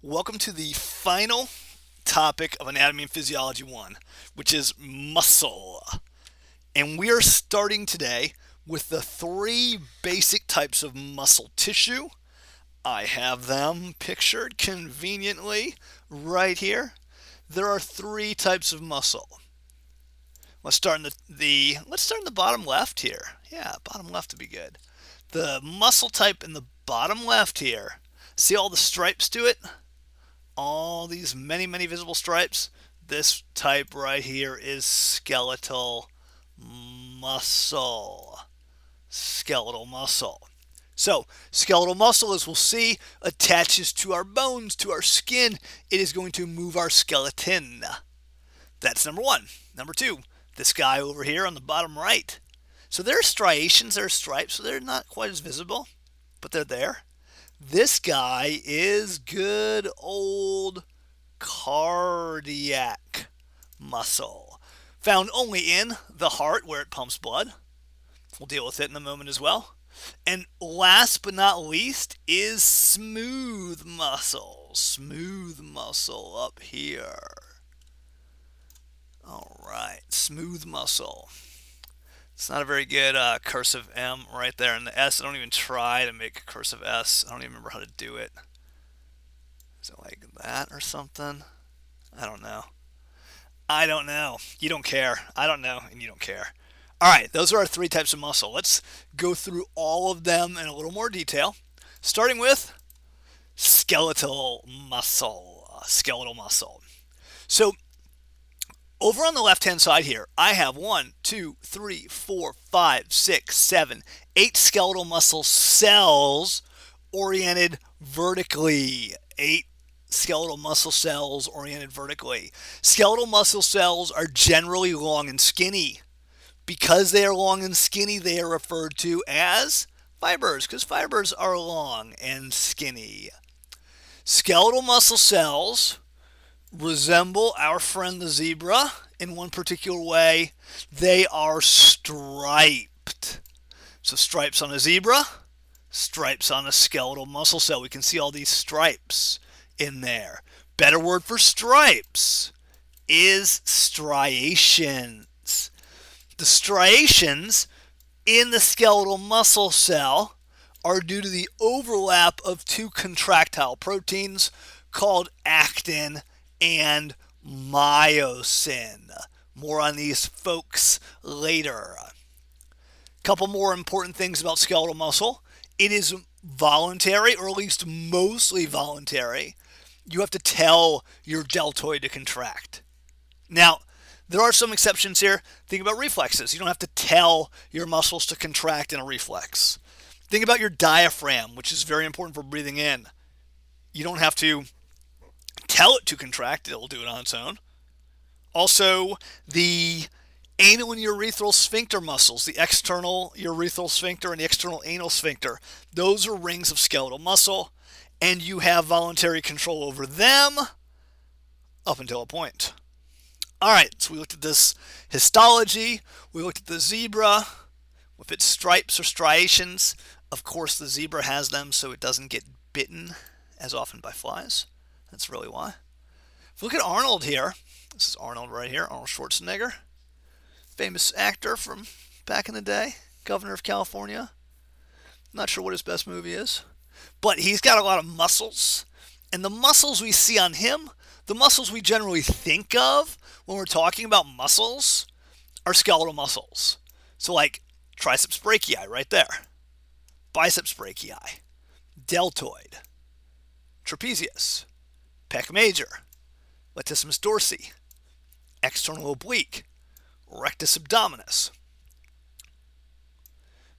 Welcome to the final topic of Anatomy and Physiology 1, which is muscle. And we are starting today with the three basic types of muscle tissue. I have them pictured conveniently right here. There are three types of muscle. Let's start in the bottom left here. Yeah, bottom left would be good. The muscle type in the bottom left here. See all the stripes to it? All these many visible stripes. This type right here is skeletal muscle. Skeletal muscle. So, skeletal muscle, as we'll see, attaches to our bones, to our skin. It is going to move our skeleton. That's number one. Number two, this guy over here on the bottom right. So there are striations, there are stripes, so they're not quite as visible, but they're there. This guy is good old cardiac muscle, found only in the heart where it pumps blood. We'll deal with it in a moment as well. And last but not least is smooth muscle. Smooth muscle up here. All right, smooth muscle. It's not a very good cursive M right there, and the S, I don't even try to make a cursive S. I don't even remember how to do it. Is it like that or something? I don't know. I don't know. You don't care. I don't know, and you don't care. All right, those are our three types of muscle. Let's go through all of them in a little more detail, starting with skeletal muscle. Skeletal muscle. So over on the left-hand side here, I have 1, 2, 3, 4, 5, 6, 7, 8 skeletal muscle cells oriented vertically. 8 skeletal muscle cells oriented vertically. Skeletal muscle cells are generally long and skinny. Because they are long and skinny, they are referred to as fibers, because fibers are long and skinny. Skeletal muscle cells resemble our friend the zebra in one particular way. They are striped. So stripes on a zebra, stripes on a skeletal muscle cell. We can see all these stripes in there. Better word for stripes is striations. The striations in the skeletal muscle cell are due to the overlap of two contractile proteins called actin and myosin. More on these folks later. A couple more important things about skeletal muscle. It is voluntary, or at least mostly voluntary. You have to tell your deltoid to contract. Now, there are some exceptions here. Think about reflexes. You don't have to tell your muscles to contract in a reflex. Think about your diaphragm, which is very important for breathing in. You don't have to tell it to contract, it'll do it on its own. Also, the anal and urethral sphincter muscles, the external urethral sphincter and the external anal sphincter, those are rings of skeletal muscle, and you have voluntary control over them up until a point. All right, so we looked at this histology, we looked at the zebra with its stripes or striations. Of course, the zebra has them so it doesn't get bitten as often by flies. That's really why. If you look at Arnold here, this is Arnold right here, Arnold Schwarzenegger, famous actor from back in the day, governor of California. Not sure what his best movie is, but he's got a lot of muscles. And the muscles we see on him, the muscles we generally think of when we're talking about muscles, are skeletal muscles. So like triceps brachii right there, biceps brachii, deltoid, trapezius, pec major, latissimus dorsi, external oblique, rectus abdominis,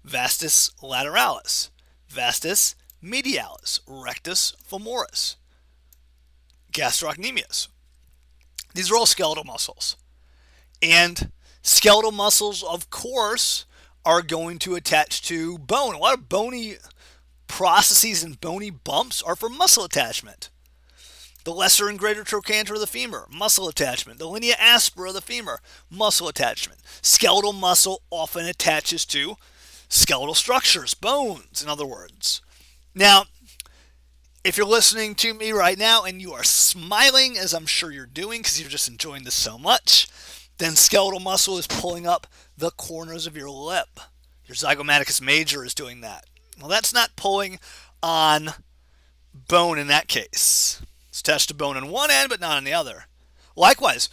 vastus lateralis, vastus medialis, rectus femoris, gastrocnemius. These are all skeletal muscles. And skeletal muscles, of course, are going to attach to bone. A lot of bony processes and bony bumps are for muscle attachment. The lesser and greater trochanter of the femur, muscle attachment. The linea aspera of the femur, muscle attachment. Skeletal muscle often attaches to skeletal structures, bones, in other words. Now, If you're listening to me right now and you are smiling, as I'm sure you're doing because you're just enjoying this so much, then skeletal muscle is pulling up the corners of your lip. Your zygomaticus major is doing that. Well, that's not pulling on bone in that case. It's attached to bone on one end, but not on the other. Likewise,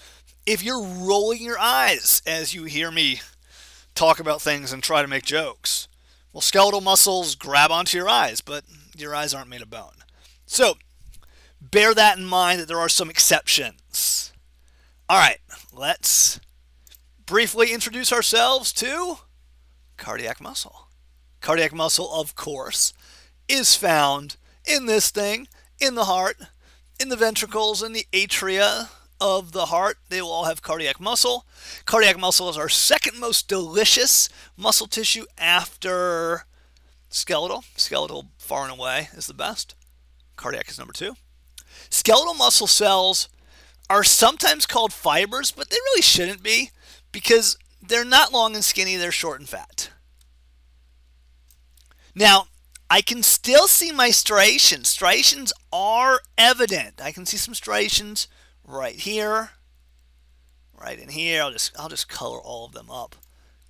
if you're rolling your eyes as you hear me talk about things and try to make jokes, well, skeletal muscles grab onto your eyes, but your eyes aren't made of bone. So, bear that in mind that there are some exceptions. All right, let's briefly introduce ourselves to cardiac muscle. Cardiac muscle, of course, is found in this thing, in the heart, in the ventricles, in the atria of the heart. They will all have cardiac muscle. Cardiac muscle is our second most delicious muscle tissue after skeletal. Skeletal, far and away, is the best. Cardiac is number 2. Skeletal muscle cells are sometimes called fibers, but they really shouldn't be because they're not long and skinny, they're short and fat. Now, I can still see my striations. Striations are evident. I can see some striations right here, right in here. I'll just color all of them up.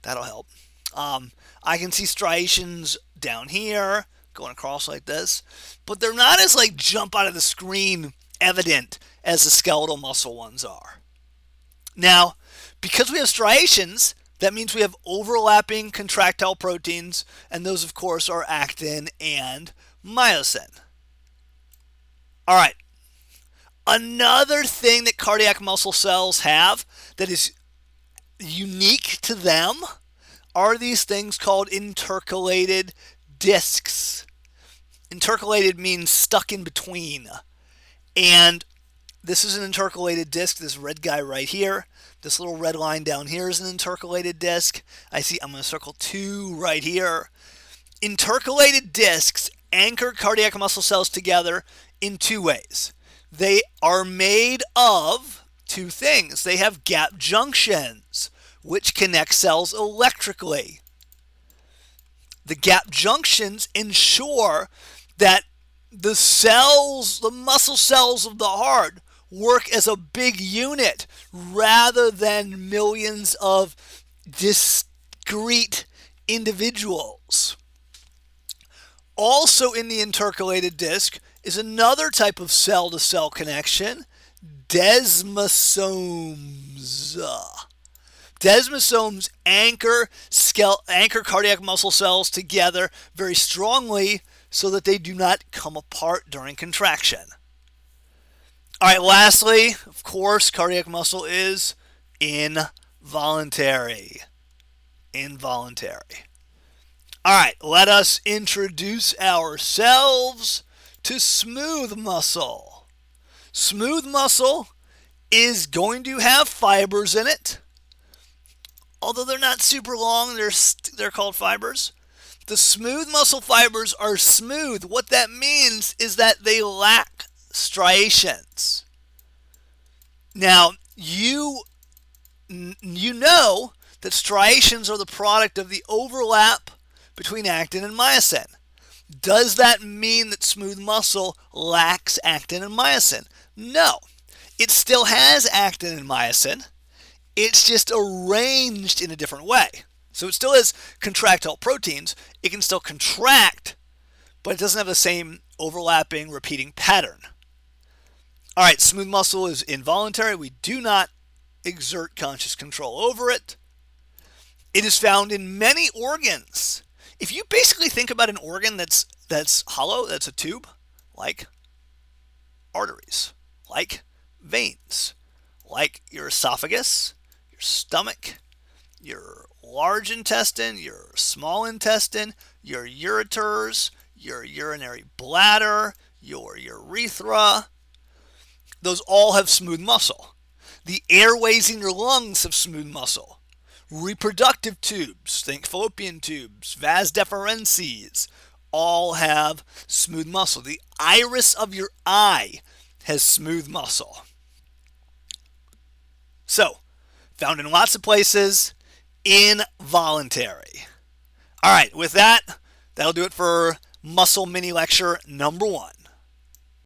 That'll help. I can see striations down here, going across like this, but they're not as like jump out of the screen evident as the skeletal muscle ones are. Now, because we have striations, that means we have overlapping contractile proteins, and those, of course, are actin and myosin. All right. Another thing that cardiac muscle cells have that is unique to them are these things called intercalated discs. Intercalated means stuck in between. And this is an intercalated disc, this red guy right here. This little red line down here is an intercalated disc. I'm going to circle 2 right here. Intercalated discs anchor cardiac muscle cells together in 2 ways. They are made of 2 things. They have gap junctions, which connect cells electrically. The gap junctions ensure that the cells, the muscle cells of the heart, work as a big unit rather than millions of discrete individuals. Also in the intercalated disc is another type of cell-to-cell connection, desmosomes. Desmosomes anchor cardiac muscle cells together very strongly so that they do not come apart during contraction. All right, lastly, of course, cardiac muscle is involuntary. Involuntary. All right, let us introduce ourselves to smooth muscle. Smooth muscle is going to have fibers in it. Although they're not super long, they're called fibers. The smooth muscle fibers are smooth. What that means is that they lack striations. Now, you know that striations are the product of the overlap between actin and myosin. Does that mean that smooth muscle lacks actin and myosin? No. It still has actin and myosin. It's just arranged in a different way. So it still has contractile proteins. It can still contract, but it doesn't have the same overlapping, repeating pattern. All right, smooth muscle is involuntary. We do not exert conscious control over it. It is found in many organs. If you basically think about an organ that's hollow, that's a tube, like arteries, like veins, like your esophagus, your stomach, your large intestine, your small intestine, your ureters, your urinary bladder, your urethra, those all have smooth muscle. The airways in your lungs have smooth muscle. Reproductive tubes, think fallopian tubes, vas deferences, all have smooth muscle. The iris of your eye has smooth muscle. So, found in lots of places, involuntary. All right, with that, that'll do it for muscle mini lecture number 1.